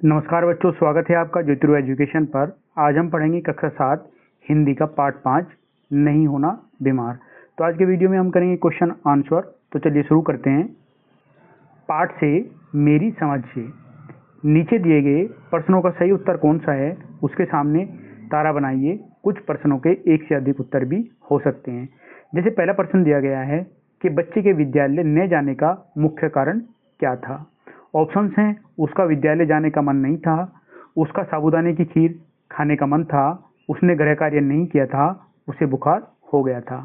नमस्कार बच्चों, स्वागत है आपका ज्योतिर्व एजुकेशन पर। आज हम पढ़ेंगे कक्षा 7 हिंदी का पार्ट 5 नहीं होना बीमार। तो आज के वीडियो में हम करेंगे क्वेश्चन आंसर। तो चलिए शुरू करते हैं। पाठ से मेरी समझ से नीचे दिए गए प्रश्नों का सही उत्तर कौन सा है, उसके सामने तारा बनाइए। कुछ प्रश्नों के एक से अधिक उत्तर भी हो सकते हैं। जैसे पहला प्रश्न दिया गया है कि बच्चे के विद्यालय न जाने का मुख्य कारण क्या था। ऑप्शंस हैं, उसका विद्यालय जाने का मन नहीं था, उसका साबूदाने की खीर खाने का मन था, उसने गृह कार्य नहीं किया था, उसे बुखार हो गया था।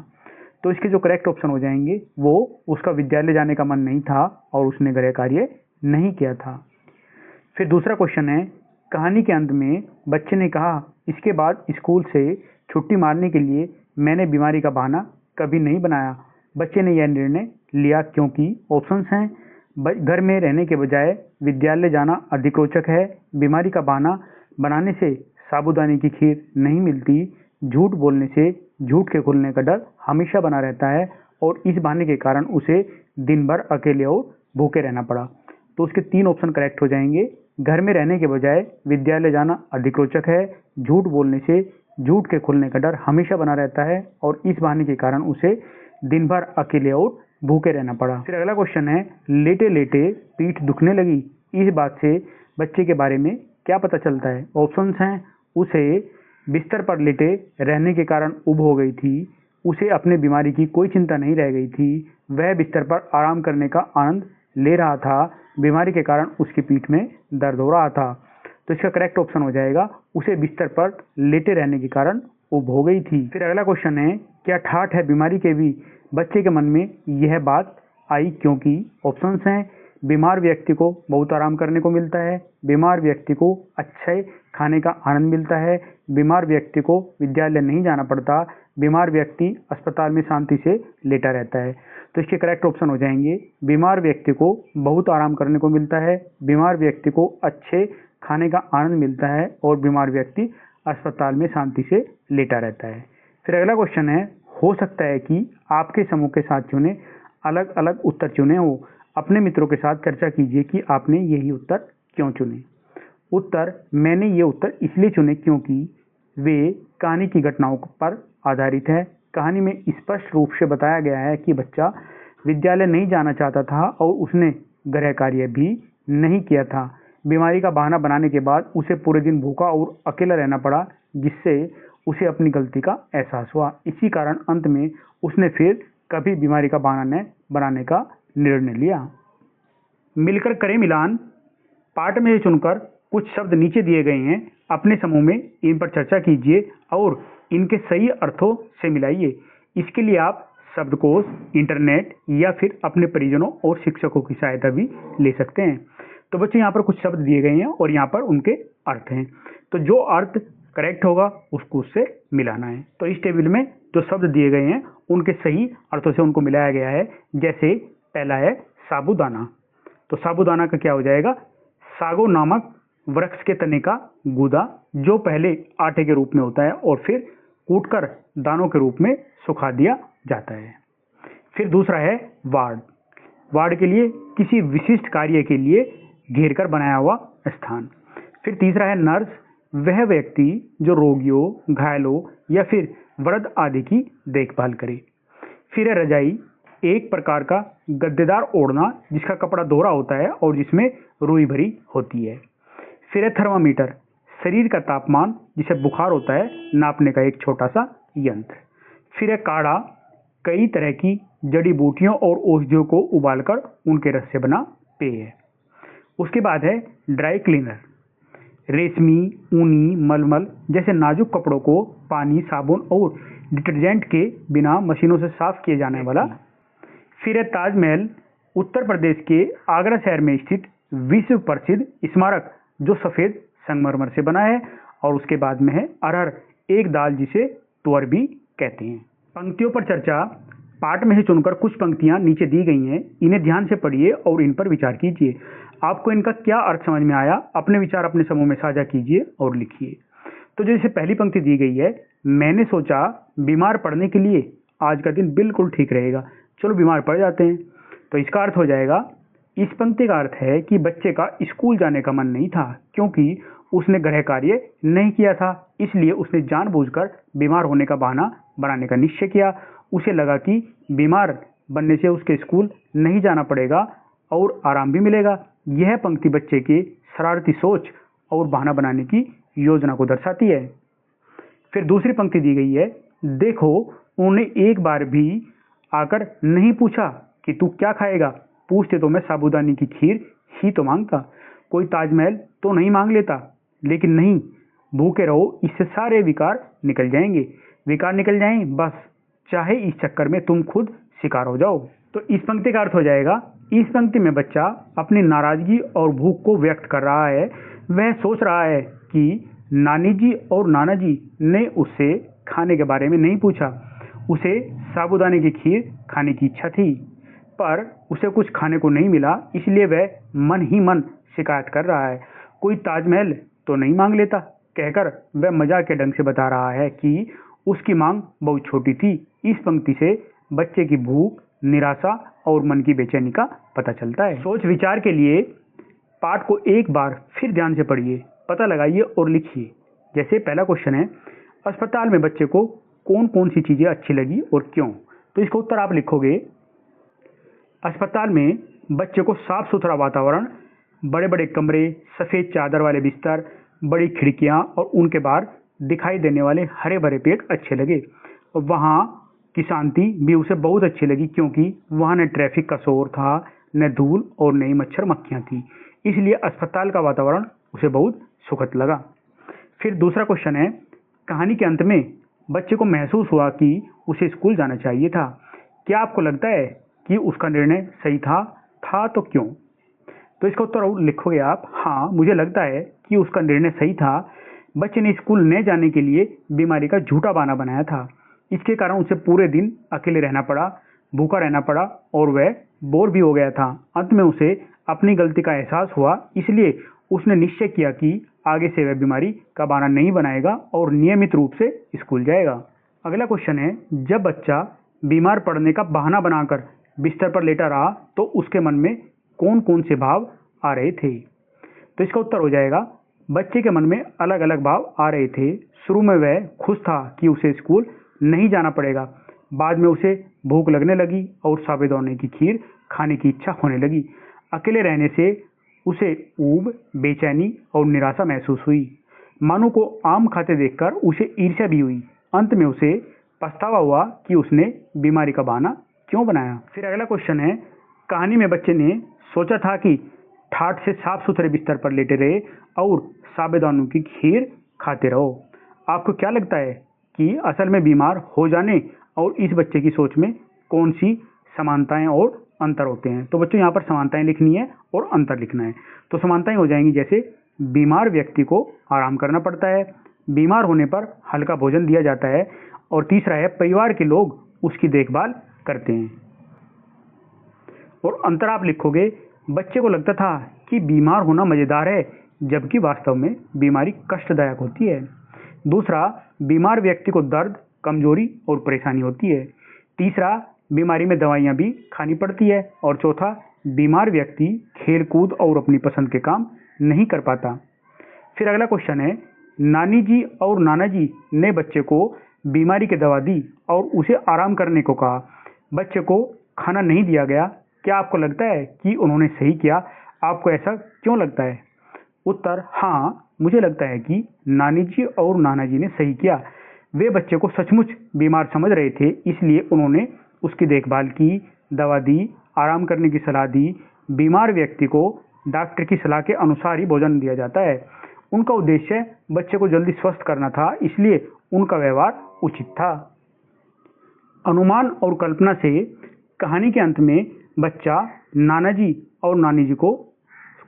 तो इसके जो करेक्ट ऑप्शन हो जाएंगे वो उसका विद्यालय जाने का मन नहीं था और उसने गृह कार्य नहीं किया था। फिर दूसरा क्वेश्चन है, कहानी के अंत में बच्चे ने कहा, इसके बाद स्कूल से छुट्टी मारने के लिए मैंने बीमारी का बहाना कभी नहीं बनाया। बच्चे ने यह निर्णय लिया क्योंकि ऑप्शंस हैं, घर में रहने के बजाय विद्यालय जाना अधिक रोचक है, बीमारी का बहाना बनाने से साबूदाने की खीर नहीं मिलती, झूठ बोलने से झूठ के खुलने का डर हमेशा बना रहता है और इस बहाने के कारण उसे दिन भर अकेले और भूखे रहना पड़ा। तो उसके 3 ऑप्शन करेक्ट हो जाएंगे। घर में रहने के बजाय विद्यालय जाना अधिक रोचक है, झूठ बोलने से झूठ के खुलने का डर हमेशा बना रहता है और इस बहाने के कारण उसे दिन भर अकेले और भूखे रहना पड़ा। फिर अगला क्वेश्चन है, लेटे लेटे पीठ दुखने लगी। इस बात से बच्चे के बारे में क्या पता चलता है। ऑप्शंस हैं, उसे बिस्तर पर लेटे रहने के कारण उब हो गई थी, उसे अपने बीमारी की कोई चिंता नहीं रह गई थी, वह बिस्तर पर आराम करने का आनंद ले रहा था, बीमारी के कारण उसकी पीठ में दर्द हो रहा था। तो इसका करेक्ट ऑप्शन हो जाएगा, उसे बिस्तर पर लेटे रहने के कारण उब हो गई थी। फिर अगला क्वेश्चन है, क्या ठाठ है बीमारी के भी। बच्चे के मन में यह बात आई क्योंकि ऑप्शंस हैं, बीमार व्यक्ति को बहुत आराम करने को मिलता है, बीमार व्यक्ति को अच्छे खाने का आनंद मिलता है, बीमार व्यक्ति को विद्यालय नहीं जाना पड़ता, बीमार व्यक्ति अस्पताल में शांति से लेटा रहता है। तो इसके करेक्ट ऑप्शन हो जाएंगे, बीमार व्यक्ति को बहुत आराम करने को मिलता है, बीमार व्यक्ति को अच्छे खाने का आनंद मिलता है और बीमार व्यक्ति अस्पताल में शांति से लेटा रहता है। फिर अगला क्वेश्चन है, हो सकता है कि आपके समूह के साथियों ने अलग अलग उत्तर चुने हो। अपने मित्रों के साथ चर्चा कीजिए कि आपने यही उत्तर क्यों चुने। उत्तर, मैंने ये उत्तर इसलिए चुने क्योंकि वे कहानी की घटनाओं पर आधारित है। कहानी में स्पष्ट रूप से बताया गया है कि बच्चा विद्यालय नहीं जाना चाहता था और उसने गृह कार्य भी नहीं किया था। बीमारी का बहाना बनाने के बाद उसे पूरे दिन भूखा और अकेला रहना पड़ा, जिससे उसे अपनी गलती का एहसास हुआ। इसी कारण अंत में उसने फिर कभी बीमारी का बहाना न बनाने का निर्णय लिया। मिलकर करें मिलान। पाठ में से चुनकर कुछ शब्द नीचे दिए गए हैं, अपने समूह में इन पर चर्चा कीजिए और इनके सही अर्थों से मिलाइए। इसके लिए आप शब्दकोश, इंटरनेट या फिर अपने परिजनों और शिक्षकों की सहायता भी ले सकते हैं। तो बच्चों, यहाँ पर कुछ शब्द दिए गए हैं और यहाँ पर उनके अर्थ हैं। तो जो अर्थ करेक्ट होगा उसको उससे मिलाना है। तो इस टेबल में जो शब्द दिए गए हैं उनके सही अर्थों से उनको मिलाया गया है। जैसे पहला है साबूदाना, तो साबूदाना का क्या हो जाएगा, सागो नामक वृक्ष के तने का गूदा जो पहले आटे के रूप में होता है और फिर कूटकर दानों के रूप में सुखा दिया जाता है। फिर दूसरा है वार्ड। वार्ड के लिए किसी विशिष्ट कार्य के लिए घेर कर बनाया हुआ स्थान। फिर तीसरा है नर्स, वह व्यक्ति जो रोगियों, घायलों या फिर वृद्ध आदि की देखभाल करे। फिर है रजाई, एक प्रकार का गद्देदार ओढ़ना जिसका कपड़ा दोहरा होता है और जिसमें रुई भरी होती है। फिर है थर्मामीटर, शरीर का तापमान जिसे बुखार होता है नापने का एक छोटा सा यंत्र। फिर है काढ़ा, कई तरह की जड़ी बूटियों और औषधियों को उबालकर उनके रस से बना पेय। उसके बाद है ड्राई क्लीनर, रेशमी, ऊनी, मलमल जैसे नाजुक कपड़ों को पानी, साबुन और डिटर्जेंट के बिना मशीनों से साफ किए जाने वाला। फिर है ताजमहल, उत्तर प्रदेश के आगरा शहर में स्थित विश्व प्रसिद्ध स्मारक जो सफेद संगमरमर से बना है। और उसके बाद में है अरहर, एक दाल जिसे तुअर भी कहते हैं। पंक्तियों पर चर्चा। पाठ में से चुनकर कुछ पंक्तियां नीचे दी गई हैं, इन्हें ध्यान से पढ़िए और इन पर विचार कीजिए। आपको इनका क्या अर्थ समझ में आया, अपने विचार अपने समूह में साझा कीजिए और लिखिए। तो जैसे पहली पंक्ति दी गई है, मैंने सोचा बीमार पड़ने के लिए आज का दिन बिल्कुल ठीक रहेगा, चलो बीमार पड़ जाते हैं। तो इसका अर्थ हो जाएगा, इस पंक्ति का अर्थ है कि बच्चे का स्कूल जाने का मन नहीं था क्योंकि उसने गृह कार्य नहीं किया था, इसलिए उसने जानबूझकर बीमार होने का बहाना बनाने का निश्चय किया। उसे लगा कि बीमार बनने से उसके स्कूल नहीं जाना पड़ेगा और आराम भी मिलेगा। यह पंक्ति बच्चे की शरारती सोच और बहाना बनाने की योजना को दर्शाती है। फिर दूसरी पंक्ति दी गई है, देखो उन्होंने एक बार भी आकर नहीं पूछा कि तू क्या खाएगा, पूछते तो मैं साबूदाने की खीर ही तो मांगता, कोई ताजमहल तो नहीं मांग लेता। लेकिन नहीं, भूखे रहो, इससे सारे विकार निकल जाएंगे। विकार निकल जाएं बस, चाहे इस चक्कर में तुम खुद शिकार हो जाओ। तो इस पंक्ति का अर्थ हो जाएगा, इस पंक्ति में बच्चा अपनी नाराजगी और भूख को व्यक्त कर रहा है। वह सोच रहा है कि नानी जी और नाना जी ने उससे खाने के बारे में नहीं पूछा। उसे साबूदाने की खीर खाने की इच्छा थी, पर उसे कुछ खाने को नहीं मिला, इसलिए वह मन ही मन शिकायत कर रहा है। कोई ताजमहल तो नहीं मांग लेता, कहकर वह मजाक के ढंग से बता रहा है कि उसकी मांग बहुत छोटी थी। इस पंक्ति से बच्चे की भूख, निराशा और मन की बेचैनी का पता चलता है। सोच विचार के लिए पाठ को एक बार फिर ध्यान से पढ़िए, पता लगाइए और लिखिए। जैसे पहला क्वेश्चन है, अस्पताल में बच्चे को कौन कौन सी चीजें अच्छी लगी और क्यों? तो इसका उत्तर आप लिखोगे, अस्पताल में बच्चे को साफ सुथरा वातावरण, बड़े बड़े कमरे, सफेद चादर वाले बिस्तर, बड़ी खिड़कियां और उनके बाहर दिखाई देने वाले हरे भरे पेड़ अच्छे लगे। वहाँ की शांति भी उसे बहुत अच्छी लगी क्योंकि वहाँ न ट्रैफिक का शोर था, न धूल और न ही मच्छर मक्खियाँ थी, इसलिए अस्पताल का वातावरण उसे बहुत सुखद लगा। फिर दूसरा क्वेश्चन है, कहानी के अंत में बच्चे को महसूस हुआ कि उसे स्कूल जाना चाहिए था। क्या आपको लगता है कि उसका निर्णय सही था तो क्यों? तो इसका उत्तर लिखोगे आप, हाँ मुझे लगता है कि उसका निर्णय सही था। बच्चे ने स्कूल न जाने के लिए बीमारी का झूठा बहाना बनाया था। इसके कारण उसे पूरे दिन अकेले रहना पड़ा, भूखा रहना पड़ा और वह बोर भी हो गया था। अंत में उसे अपनी गलती का एहसास हुआ, इसलिए उसने निश्चय किया कि आगे से वह बीमारी का बहाना नहीं बनाएगा और नियमित रूप से स्कूल जाएगा। अगला क्वेश्चन है, जब बच्चा बीमार पड़ने का बहाना बनाकर बिस्तर पर लेटा रहा तो उसके मन में कौन कौन से भाव आ रहे थे? तो इसका उत्तर हो जाएगा, बच्चे के मन में अलग अलग भाव आ रहे थे। शुरू में वह खुश था कि उसे स्कूल नहीं जाना पड़ेगा। बाद में उसे भूख लगने लगी और साबूदाने की खीर खाने की इच्छा होने लगी। अकेले रहने से उसे ऊब, बेचैनी और निराशा महसूस हुई। मानो को आम खाते देखकर उसे ईर्ष्या भी हुई। अंत में उसे पछतावा हुआ कि उसने बीमारी का बहाना क्यों बनाया। फिर अगला क्वेश्चन है, कहानी में बच्चे ने सोचा था कि ठाठ से साफ सुथरे बिस्तर पर लेटे रहे और साबूदानों की खीर खाते रहो। आपको क्या लगता है कि असल में बीमार हो जाने और इस बच्चे की सोच में कौन सी समानताएं और अंतर होते हैं? तो बच्चों यहाँ पर समानताएं लिखनी है और अंतर लिखना है। तो समानताएं हो जाएंगी, जैसे बीमार व्यक्ति को आराम करना पड़ता है, बीमार होने पर हल्का भोजन दिया जाता है, और तीसरा है परिवार के लोग उसकी देखभाल करते हैं। और अंतर आप लिखोगे, बच्चे को लगता था कि बीमार होना मजेदार है, जबकि वास्तव में बीमारी कष्टदायक होती है। दूसरा, बीमार व्यक्ति को दर्द, कमजोरी और परेशानी होती है। तीसरा, बीमारी में दवाइयाँ भी खानी पड़ती है। और चौथा, बीमार व्यक्ति खेल कूद और अपनी पसंद के काम नहीं कर पाता। फिर अगला क्वेश्चन है, नानी जी और नाना जी ने बच्चे को बीमारी की दवा दी और उसे आराम करने को कहा। बच्चे को खाना नहीं दिया गया। क्या आपको लगता है कि उन्होंने सही किया? आपको ऐसा क्यों लगता है? उत्तर, हाँ मुझे लगता है कि नानी जी और नाना जी ने सही किया। वे बच्चे को सचमुच बीमार समझ रहे थे, इसलिए उन्होंने उसकी देखभाल की, दवा दी, आराम करने की सलाह दी। बीमार व्यक्ति को डॉक्टर की सलाह के अनुसार ही भोजन दिया जाता है। उनका उद्देश्य बच्चे को जल्दी स्वस्थ करना था, इसलिए उनका व्यवहार उचित था। अनुमान और कल्पना से कहानी के अंत में बच्चा नाना जी और नानी जी को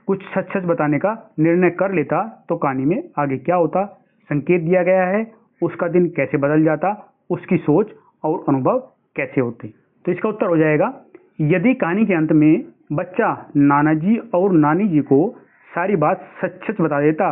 कुछ सच सच बताने का निर्णय कर लेता तो कहानी में आगे क्या होता, संकेत दिया गया है, उसका दिन कैसे बदल जाता, उसकी सोच और अनुभव कैसे होते। तो इसका उत्तर हो जाएगा, यदि कहानी के अंत में बच्चा नाना जी और नानी जी को सारी बात सच सच बता देता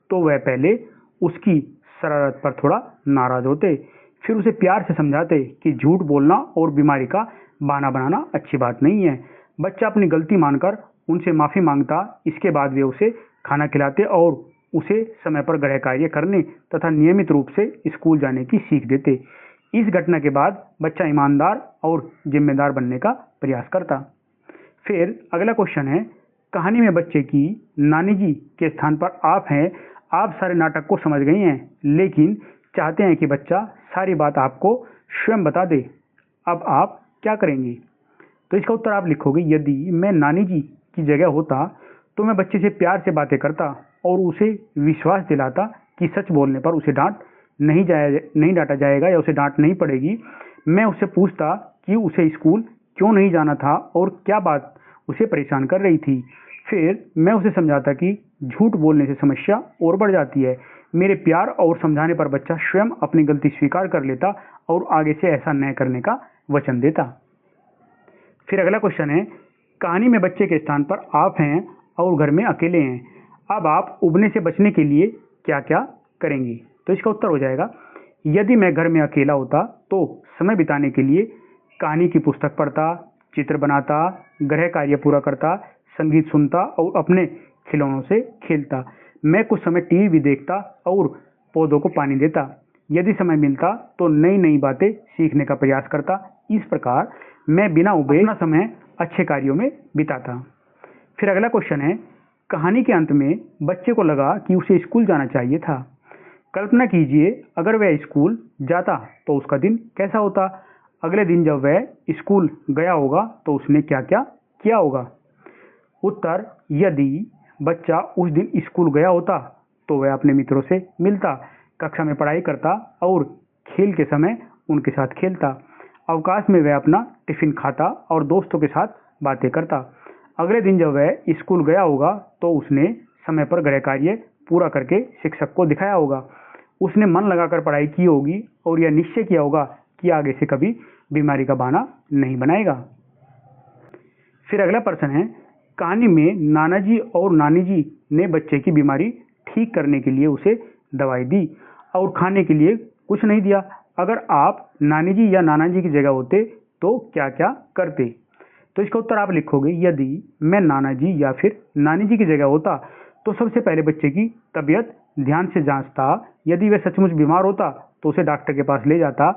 तो वह पहले उसकी शरारत पर थोड़ा नाराज होते, फिर उसे प्यार से समझाते कि झूठ बोलना और बीमारी का बहाना बनाना अच्छी बात नहीं है। बच्चा अपनी गलती मानकर उनसे माफ़ी मांगता। इसके बाद वे उसे खाना खिलाते और उसे समय पर गृह कार्य करने तथा नियमित रूप से स्कूल जाने की सीख देते। इस घटना के बाद बच्चा ईमानदार और जिम्मेदार बनने का प्रयास करता। फिर अगला क्वेश्चन है, कहानी में बच्चे की नानी जी के स्थान पर आप हैं। आप सारे नाटक को समझ गई हैं, लेकिन चाहते हैं कि बच्चा सारी बात आपको स्वयं बता दे। अब आप क्या करेंगी? तो इसका उत्तर आप लिखोगे, यदि मैं नानी जी की जगह होता तो मैं बच्चे से प्यार से बातें करता और उसे विश्वास दिलाता कि सच बोलने पर उसे नहीं डांटा जाएगा या उसे डांट नहीं पड़ेगी। मैं उससे पूछता कि उसे स्कूल क्यों नहीं जाना था और क्या बात उसे परेशान कर रही थी। फिर मैं उसे समझाता कि झूठ बोलने से समस्या और बढ़ जाती है। मेरे प्यार और समझाने पर बच्चा स्वयं अपनी गलती स्वीकार कर लेता और आगे से ऐसा न करने का वचन देता। फिर अगला क्वेश्चन है, कहानी में बच्चे के स्थान पर आप हैं और घर में अकेले हैं। अब आप उबने से बचने के लिए क्या क्या करेंगी? तो इसका उत्तर हो जाएगा, यदि मैं घर में अकेला होता तो समय बिताने के लिए कहानी की पुस्तक पढ़ता, चित्र बनाता, गृह कार्य पूरा करता, संगीत सुनता और अपने खिलौनों से खेलता। मैं कुछ समय टीवी भी देखता और पौधों को पानी देता। यदि समय मिलता तो नई नई बातें सीखने का प्रयास करता। इस प्रकार मैं बिना उबे अपना समय अच्छे कार्यों में बिताता। फिर अगला क्वेश्चन है, कहानी के अंत में बच्चे को लगा कि उसे स्कूल जाना चाहिए था। कल्पना कीजिए, अगर वह स्कूल जाता तो उसका दिन कैसा होता। अगले दिन जब वह स्कूल गया होगा तो उसने क्या क्या किया होगा? उत्तर, यदि बच्चा उस दिन स्कूल गया होता तो वह अपने मित्रों से मिलता, कक्षा में पढ़ाई करता और खेल के समय उनके साथ खेलता। अवकाश में वह अपना टिफिन खाता और दोस्तों के साथ बातें करता। अगले दिन जब वह स्कूल गया होगा तो उसने समय पर गृह कार्य पूरा करके शिक्षक को दिखाया होगा। उसने मन लगाकर पढ़ाई की होगी और यह निश्चय किया होगा कि आगे से कभी बीमारी का बहाना नहीं बनाएगा। फिर अगला प्रश्न है, कहानी में नाना जी और नानी जी ने बच्चे की बीमारी ठीक करने के लिए उसे दवाई दी और खाने के लिए कुछ नहीं दिया। अगर आप नानी जी या नाना जी की जगह होते तो क्या क्या करते? तो इसका उत्तर आप लिखोगे, यदि मैं नाना जी या फिर नानी जी की जगह होता तो सबसे पहले बच्चे की तबीयत ध्यान से जांचता। यदि वह सचमुच बीमार होता तो उसे डॉक्टर के पास ले जाता,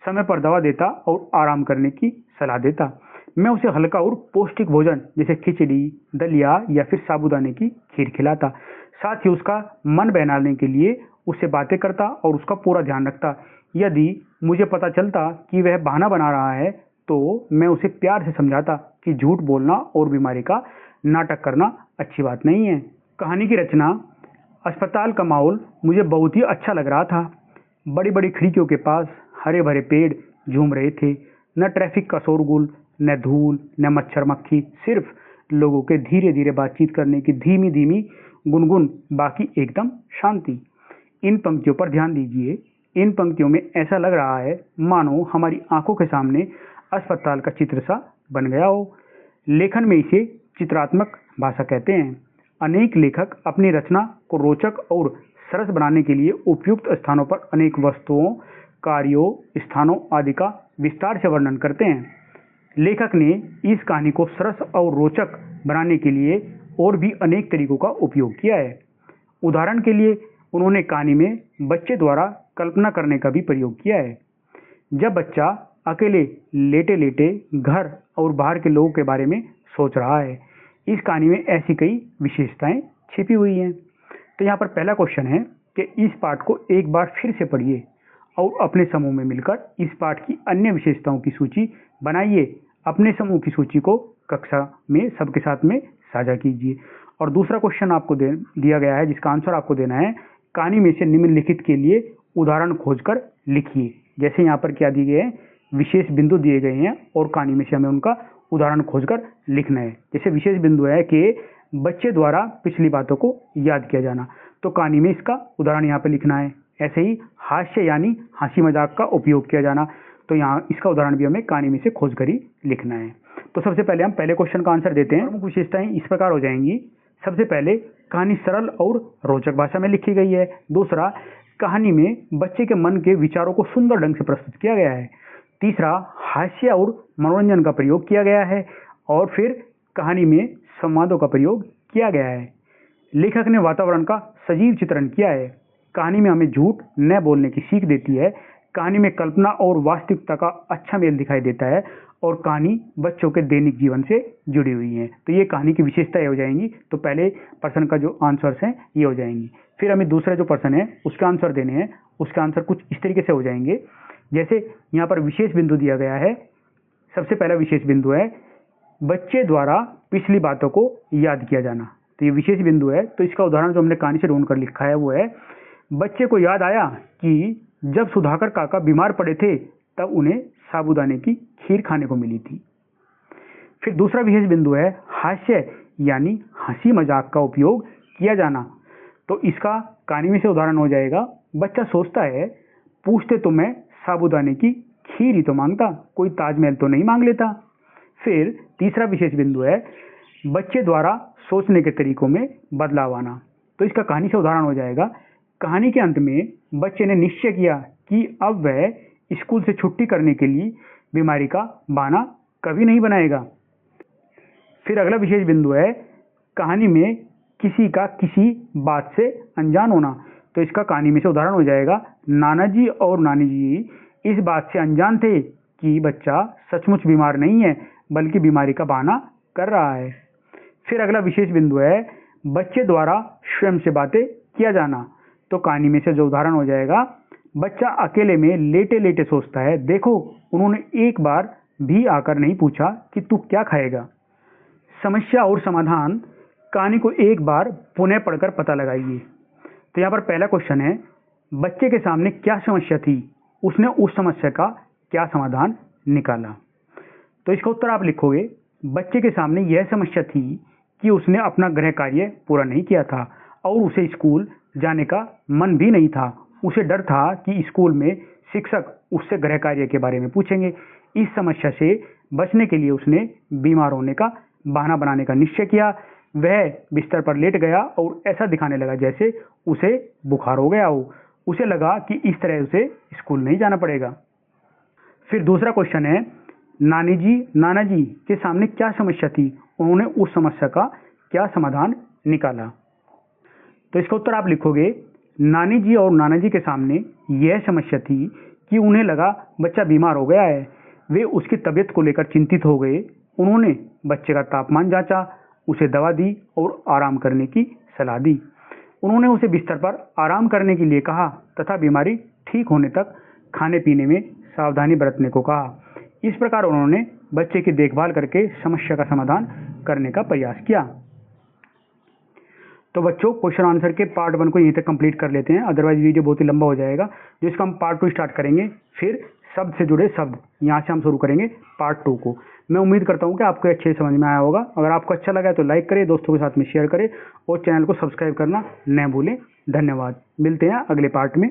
समय पर दवा देता और आराम करने की सलाह देता। मैं उसे हल्का और पौष्टिक भोजन जैसे खिचड़ी, दलिया या फिर साबूदाने की खीर खिलाता। साथ ही उसका मन बहलाने के लिए उससे बातें करता और उसका पूरा ध्यान रखता। यदि मुझे पता चलता कि वह बहाना बना रहा है तो मैं उसे प्यार से समझाता कि झूठ बोलना और बीमारी का नाटक करना अच्छी बात नहीं है। कहानी की रचना, अस्पताल का माहौल मुझे बहुत ही अच्छा लग रहा था। बड़ी बड़ी खिड़कियों के पास हरे भरे पेड़ झूम रहे थे। न ट्रैफिक का शोरगुल, न धूल, न मच्छर मक्खी, सिर्फ लोगों के धीरे धीरे बातचीत करने की धीमी धीमी गुनगुन, बाकी एकदम शांति। इन पंक्तियों पर ध्यान दीजिए। इन पंक्तियों में ऐसा लग रहा है मानो हमारी आंखों के सामने अस्पताल का चित्र सा बन गया हो। लेखन में इसे चित्रात्मक भाषा कहते हैं। अनेक लेखक अपनी रचना को रोचक और सरस बनाने के लिए उपयुक्त स्थानों पर अनेक वस्तुओं, कार्यों, स्थानों आदि का विस्तार से वर्णन करते हैं। लेखक ने इस कहानी को सरस और रोचक बनाने के लिए और भी अनेक तरीकों का उपयोग किया है। उदाहरण के लिए उन्होंने कहानी में बच्चे द्वारा कल्पना करने का भी प्रयोग किया है। जब बच्चा अकेले लेटे लेटे घर और बाहर के लोगों के बारे में सोच रहा है। इस कहानी में ऐसी कई विशेषताएं छिपी हुई हैं। तो यहाँ पर पहला क्वेश्चन है कि इस पाठ को एक बार फिर से पढ़िए और अपने समूह में मिलकर इस पाठ की अन्य विशेषताओं की सूची बनाइए। अपने समूह की सूची को कक्षा में सबके साथ में साझा कीजिए। और दूसरा क्वेश्चन आपको दिया गया है जिसका आंसर आपको देना है, कहानी में से निम्नलिखित के लिए उदाहरण खोजकर लिखिए। जैसे यहाँ पर क्या दिए गए हैं, विशेष बिंदु दिए गए हैं और कहानी में से हमें उनका उदाहरण खोजकर लिखना है। जैसे विशेष बिंदु है कि बच्चे द्वारा पिछली बातों को याद किया जाना, तो कहानी में इसका उदाहरण यहाँ पे लिखना है। ऐसे ही हास्य यानी हंसी मजाक का उपयोग किया जाना, तो यहाँ इसका उदाहरण भी हमें कहानी में से खोज कर ही लिखना है। तो सबसे पहले हम पहले क्वेश्चन का आंसर देते हैं। प्रमुख विशेषताएं इस प्रकार हो जाएंगी। सबसे पहले, कहानी सरल और रोचक भाषा में लिखी गई है। दूसरा, कहानी में बच्चे के मन के विचारों को सुंदर ढंग से प्रस्तुत किया गया है। तीसरा, हास्य और मनोरंजन का प्रयोग किया गया है। और फिर कहानी में संवादों का प्रयोग किया गया है। लेखक ने वातावरण का सजीव चित्रण किया है। कहानी में हमें झूठ न बोलने की सीख देती है। कहानी में कल्पना और वास्तविकता का अच्छा मेल दिखाई देता है और कहानी बच्चों के दैनिक जीवन से जुड़ी हुई है। तो ये कहानी की विशेषताएं हो जाएंगी। तो पहले प्रश्न का जो आंसर्स हैं ये हो जाएंगी। फिर हमें दूसरा जो प्रश्न है उसके आंसर देने हैं। उसके आंसर कुछ इस तरीके से हो जाएंगे, जैसे यहाँ पर विशेष बिंदु दिया गया है। सबसे पहला विशेष बिंदु है बच्चे द्वारा पिछली बातों को याद किया जाना। तो ये विशेष बिंदु है। तो इसका उदाहरण जो हमने कहानी से ढूंढ कर लिखा है वो है, बच्चे को याद आया कि जब सुधाकर काका बीमार पड़े थे तब उन्हें साबूदाने की खीर खाने को मिली थी। फिर दूसरा विशेष बिंदु है हास्य यानी हंसी मजाक का उपयोग किया जाना। तो इसका कहानी में से उदाहरण हो जाएगा, बच्चा सोचता है पूछते तो मैं साबूदाने की खीर ही तो मांगता, कोई ताजमहल तो नहीं मांग लेता। फिर तीसरा विशेष बिंदु है बच्चे द्वारा सोचने के तरीकों में बदलाव आना। तो इसका कहानी से उदाहरण हो जाएगा, कहानी के अंत में बच्चे ने निश्चय किया कि अब वह स्कूल से छुट्टी करने के लिए बीमारी का बहाना कभी नहीं बनाएगा। फिर अगला विशेष बिंदु है कहानी में किसी का किसी बात से अनजान होना। तो इसका कहानी में से उदाहरण हो जाएगा, नाना जी और नानी जी इस बात से अनजान थे कि बच्चा सचमुच बीमार नहीं है बल्कि बीमारी का बहाना कर रहा है। फिर अगला विशेष बिंदु है बच्चे द्वारा स्वयं से बातें किया जाना। तो कहानी में से जो उदाहरण हो जाएगा, बच्चा अकेले में लेटे लेटे सोचता है, देखो उन्होंने एक बार भी आकर नहीं पूछा कि तू क्या खाएगा। समस्या और समाधान, कहानी को एक बार पुनः पढ़कर पता लगाइए। तो यहाँ पर पहला क्वेश्चन है, बच्चे के सामने क्या समस्या थी, उसने उस समस्या का क्या समाधान निकाला। तो इसका उत्तर आप लिखोगे, बच्चे के सामने यह समस्या थी कि उसने अपना गृह कार्य पूरा नहीं किया था और उसे स्कूल जाने का मन भी नहीं था। उसे डर था कि स्कूल में शिक्षक उससे गृह कार्य के बारे में पूछेंगे। इस समस्या से बचने के लिए उसने बीमार होने का बहाना बनाने का निश्चय किया। वह बिस्तर पर लेट गया और ऐसा दिखाने लगा जैसे उसे बुखार हो गया हो। उसे लगा कि इस तरह उसे स्कूल नहीं जाना पड़ेगा। फिर दूसरा क्वेश्चन है, नानी जी नाना जी के सामने क्या समस्या थी, उन्होंने उस समस्या का क्या समाधान निकाला। तो इसका उत्तर आप लिखोगे, नानी जी और नाना जी के सामने यह समस्या थी कि उन्हें लगा बच्चा बीमार हो गया है। वे उसकी तबीयत को लेकर चिंतित हो गए। उन्होंने बच्चे का तापमान जांचा, उसे दवा दी और आराम करने की सलाह दी। उन्होंने उसे बिस्तर पर आराम करने के लिए कहा तथा बीमारी ठीक होने तक खाने पीने में सावधानी बरतने को कहा। इस प्रकार उन्होंने बच्चे की देखभाल करके समस्या का समाधान करने का प्रयास किया। तो बच्चों, क्वेश्चन आंसर के पार्ट 1 को यहीं तक कंप्लीट कर लेते हैं, अदरवाइज वीडियो बहुत ही लंबा हो जाएगा। जिसका हम पार्ट 2 स्टार्ट करेंगे। फिर शब्द से जुड़े शब्द, यहाँ से हम शुरू करेंगे पार्ट 2 को। मैं उम्मीद करता हूँ कि आपको अच्छे समझ में आया होगा। अगर आपको अच्छा लगा तो लाइक करें, दोस्तों के साथ में शेयर करें और चैनल को सब्सक्राइब करना न भूलें। धन्यवाद। मिलते हैं अगले पार्ट में।